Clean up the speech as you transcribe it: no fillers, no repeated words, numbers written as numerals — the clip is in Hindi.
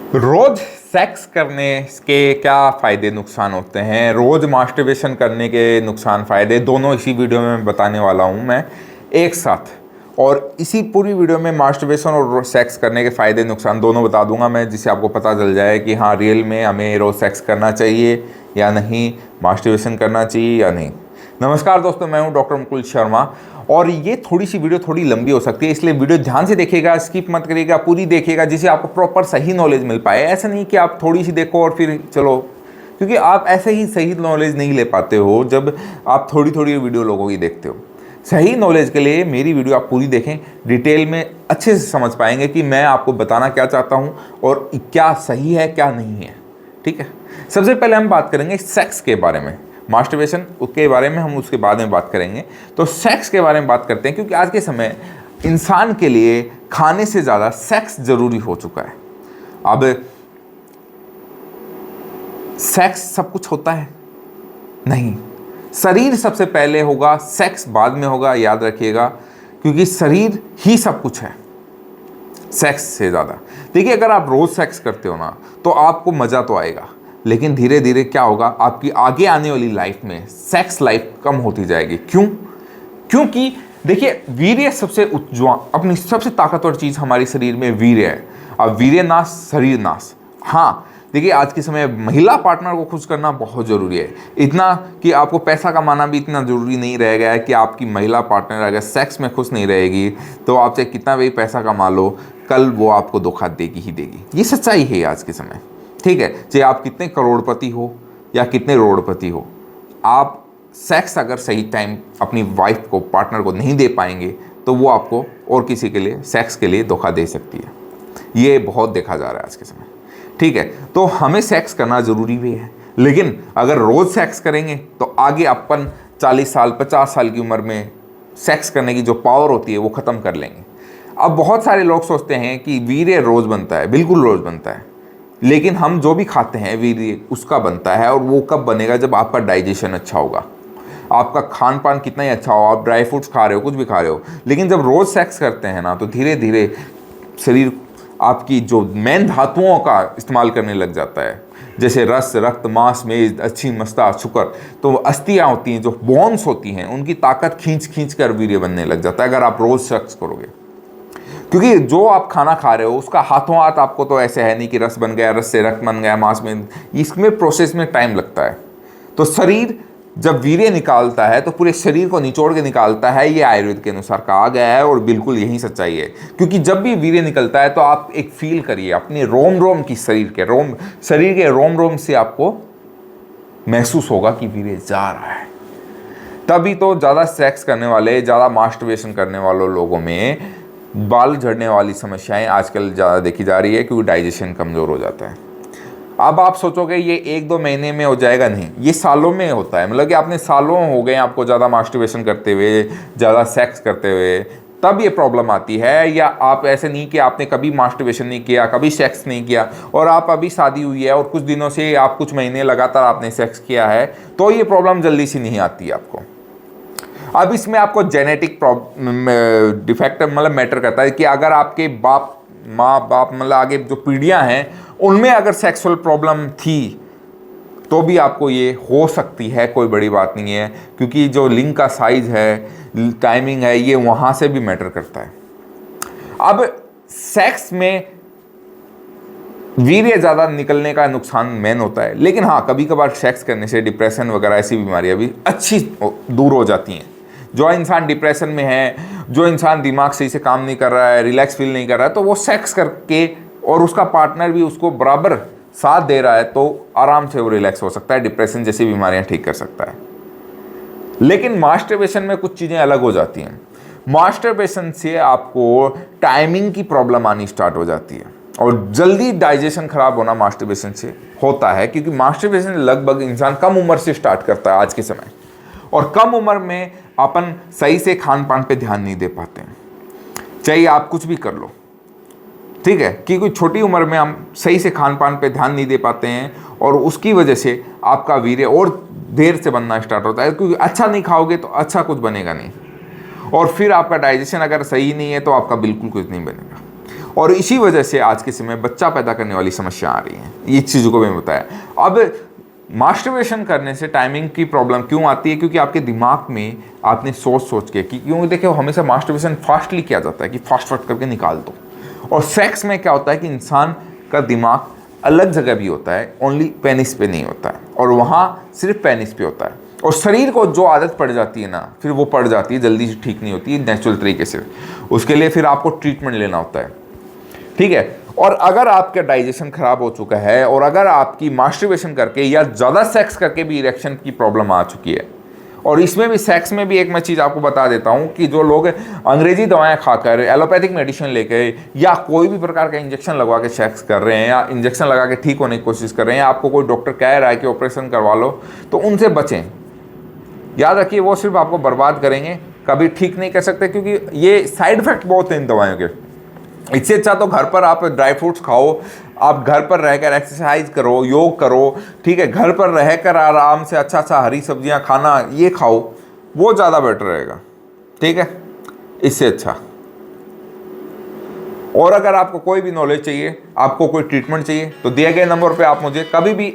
रोज सेक्स करने के क्या फ़ायदे नुकसान होते हैं, रोज मास्टरबेशन करने के नुकसान फ़ायदे दोनों इसी वीडियो में बताने वाला हूं मैं एक साथ। और इसी पूरी वीडियो में मास्टरबेशन और सेक्स करने के फ़ायदे नुकसान दोनों बता दूंगा मैं, जिससे आपको पता चल जाए कि हाँ रियल में हमें रोज़ सेक्स करना चाहिए या नहीं, मास्टरबेशन करना चाहिए या नहीं। नमस्कार दोस्तों, मैं हूं डॉक्टर मुकुल शर्मा और ये थोड़ी सी वीडियो थोड़ी लंबी हो सकती है, इसलिए वीडियो ध्यान से देखिएगा, स्किप मत करिएगा, पूरी देखिएगा जिससे आपको प्रॉपर सही नॉलेज मिल पाए। ऐसा नहीं कि आप थोड़ी सी देखो और फिर चलो, क्योंकि आप ऐसे ही सही नॉलेज नहीं ले पाते हो जब आप थोड़ी थोड़ी वीडियो लोगों की देखते हो। सही नॉलेज के लिए मेरी वीडियो आप पूरी देखें, डिटेल में अच्छे से समझ पाएंगे कि मैं आपको बताना क्या चाहता हूँ और क्या सही है क्या नहीं है। ठीक है, सबसे पहले हम बात करेंगे सेक्स के बारे में, मास्टरबेशन के बारे में हम उसके बाद में बात करेंगे। तो सेक्स के बारे में बात करते हैं, क्योंकि आज के समय इंसान के लिए खाने से ज़्यादा सेक्स जरूरी हो चुका है। अब सेक्स सब कुछ होता है? नहीं, शरीर सबसे पहले होगा, सेक्स बाद में होगा, याद रखिएगा, क्योंकि शरीर ही सब कुछ है सेक्स से ज़्यादा। देखिए, अगर आप रोज़ सेक्स करते हो ना तो आपको मज़ा तो आएगा, लेकिन धीरे धीरे क्या होगा, आपकी आगे आने वाली लाइफ में सेक्स लाइफ कम होती जाएगी। क्यों? क्योंकि देखिए, वीर्य सबसे अपनी सबसे ताकतवर चीज़ हमारे शरीर में वीर्य है। अब वीर्य नाश शरीर नाश। हाँ, देखिए आज के समय महिला पार्टनर को खुश करना बहुत ज़रूरी है, इतना कि आपको पैसा कमाना भी इतना ज़रूरी नहीं रह गया है कि आपकी महिला पार्टनर अगर सेक्स में खुश नहीं रहेगी तो आप चाहे कितना भी पैसा कमा लो, कल वो आपको धोखा देगी ही देगी। ये सच्चाई है आज के समय। ठीक है, चाहे आप कितने करोड़पति हो या कितने रोड़पति हो, आप सेक्स अगर सही टाइम अपनी वाइफ को, पार्टनर को नहीं दे पाएंगे तो वो आपको और किसी के लिए, सेक्स के लिए धोखा दे सकती है। ये बहुत देखा जा रहा है आज के समय। ठीक है, तो हमें सेक्स करना ज़रूरी भी है, लेकिन अगर रोज़ सेक्स करेंगे तो आगे अपन 40 साल 50 साल की उम्र में सेक्स करने की जो पावर होती है वो ख़त्म कर लेंगे। अब बहुत सारे लोग सोचते हैं कि वीर्य रोज़ बनता है, बिल्कुल रोज़ बनता है, लेकिन हम जो भी खाते हैं वीर्य उसका बनता है। और वो कब बनेगा? जब आपका डाइजेशन अच्छा होगा, आपका खान पान कितना ही अच्छा हो, आप ड्राई फ्रूट्स खा रहे हो, कुछ भी खा रहे हो, लेकिन जब रोज़ सेक्स करते हैं ना तो धीरे धीरे शरीर आपकी जो मेन धातुओं का इस्तेमाल करने लग जाता है, जैसे रस, रक्त, मांस, मेद, अच्छी, मस्ता, शुक्र। तो अस्थियाँ होती हैं, जो बोन्स होती हैं, उनकी ताकत खींच खींच कर वीर्य बनने लग जाता है अगर आप रोज़ सेक्स करोगे। क्योंकि जो आप खाना खा रहे हो उसका हाथों हाथ आपको तो ऐसे है नहीं कि रस बन गया, रस से रक्त बन गया, मांस में, इसमें प्रोसेस में टाइम लगता है। तो शरीर जब वीर्य निकालता है तो पूरे शरीर को निचोड़ के निकालता है, ये आयुर्वेद के अनुसार कहा गया है और बिल्कुल यही सच्चाई है। क्योंकि जब भी वीर्य निकलता है तो आप एक फील करिए अपने रोम रोम की, शरीर के रोम रोम से आपको महसूस होगा कि वीर्य जा रहा है। तभी तो ज़्यादा सेक्स करने वाले, ज़्यादा मास्टरबेशन करने वालों लोगों में बाल झड़ने वाली समस्याएं आजकल ज़्यादा देखी जा रही है, क्योंकि डाइजेशन कमज़ोर हो जाता है। अब आप सोचोगे ये 1-2 महीने में हो जाएगा, नहीं, ये सालों में होता है। मतलब कि आपने सालों हो गए आपको ज़्यादा मास्टरबेशन करते हुए, ज़्यादा सेक्स करते हुए, तब ये प्रॉब्लम आती है। या आप ऐसे नहीं कि आपने कभी मास्टरबेशन नहीं किया, कभी सेक्स नहीं किया, और आप अभी शादी हुई है और कुछ दिनों से आप, कुछ महीने लगातार आपने सेक्स किया है, तो ये प्रॉब्लम जल्दी से नहीं आती आपको। अब इसमें आपको जेनेटिक डिफेक्ट मतलब मैटर करता है कि अगर आपके माँ बाप मतलब आगे जो पीढ़ियाँ हैं उनमें अगर सेक्सुअल प्रॉब्लम थी तो भी आपको ये हो सकती है, कोई बड़ी बात नहीं है, क्योंकि जो लिंग का साइज है, टाइमिंग है, ये वहाँ से भी मैटर करता है। अब सेक्स में वीर्य ज़्यादा निकलने का नुकसान मेन होता है, लेकिन हाँ कभी कभार सेक्स करने से डिप्रेशन वगैरह ऐसी बीमारियाँ भी अच्छी दूर हो जाती हैं। जो इंसान डिप्रेशन में है, जो इंसान दिमाग सही से काम नहीं कर रहा है, रिलैक्स फील नहीं कर रहा है, तो वो सेक्स करके और उसका पार्टनर भी उसको बराबर साथ दे रहा है तो आराम से वो रिलैक्स हो सकता है, डिप्रेशन जैसी बीमारियां ठीक कर सकता है। लेकिन मास्टरबेशन में कुछ चीज़ें अलग हो जाती हैं। मास्टरबेशन से आपको टाइमिंग की प्रॉब्लम आनी स्टार्ट हो जाती है और जल्दी डाइजेशन खराब होना मास्टरबेशन से होता है, क्योंकि मास्टरबेशन लगभग इंसान कम उम्र से स्टार्ट करता है आज के समय, और कम उम्र में अपन सही से खान पान पे ध्यान नहीं दे पाते हैं, चाहे आप कुछ भी कर लो। ठीक है, क्योंकि छोटी उम्र में हम सही से खान पान पे ध्यान नहीं दे पाते हैं और उसकी वजह से आपका वीर्य और देर से बनना स्टार्ट होता है, क्योंकि अच्छा नहीं खाओगे तो अच्छा कुछ बनेगा नहीं, और फिर आपका डाइजेशन अगर सही नहीं है तो आपका बिल्कुल कुछ नहीं बनेगा। और इसी वजह से आज के समय बच्चा पैदा करने वाली समस्या आ रही है। ये चीज़ों को मैंने बताया। अब मास्टरबेशन करने से टाइमिंग की प्रॉब्लम क्यों आती है? क्योंकि आपके दिमाग में आपने सोच के कि क्योंकि देखिए हमेशा मास्टरबेशन फास्टली किया जाता है कि फास्ट करके निकाल दो। और सेक्स में क्या होता है कि इंसान का दिमाग अलग जगह भी होता है, ओनली पेनिस पे नहीं होता है, और वहाँ सिर्फ पेनिस पे होता है। और शरीर को जो आदत पड़ जाती है ना, फिर वो पड़ जाती है, जल्दी से ठीक नहीं होती है नेचुरल तरीके से। उसके लिए फिर आपको ट्रीटमेंट लेना होता है, ठीक है। और अगर आपका डाइजेशन खराब हो चुका है और अगर आपकी मास्टरबेशन करके या ज़्यादा सेक्स करके भी इरेक्शन की प्रॉब्लम आ चुकी है, और इसमें भी सेक्स में भी एक मैं चीज़ आपको बता देता हूँ कि जो लोग अंग्रेजी दवाएं खाकर एलोपैथिक मेडिसिन लेके या कोई भी प्रकार का इंजेक्शन लगवा के सेक्स कर रहे हैं या इंजेक्शन लगा के ठीक होने की कोशिश कर रहे हैं, आपको कोई डॉक्टर कह रहा है कि ऑपरेशन करवा लो, तो उनसे बचें। याद रखिए वो सिर्फ आपको बर्बाद करेंगे, कभी ठीक नहीं कर सकते, क्योंकि ये साइड इफेक्ट बहुत हैं इन दवाइयों के। इससे अच्छा तो घर पर आप ड्राई फ्रूट्स खाओ, आप घर पर रहकर एक्सरसाइज करो, योग करो, ठीक है। घर पर रहकर आराम से अच्छा हरी सब्जियां खाना, ये खाओ, वो ज़्यादा बेटर रहेगा, ठीक है, इससे अच्छा। और अगर आपको कोई भी नॉलेज चाहिए, आपको कोई ट्रीटमेंट चाहिए, तो दिए गए नंबर पे आप मुझे कभी भी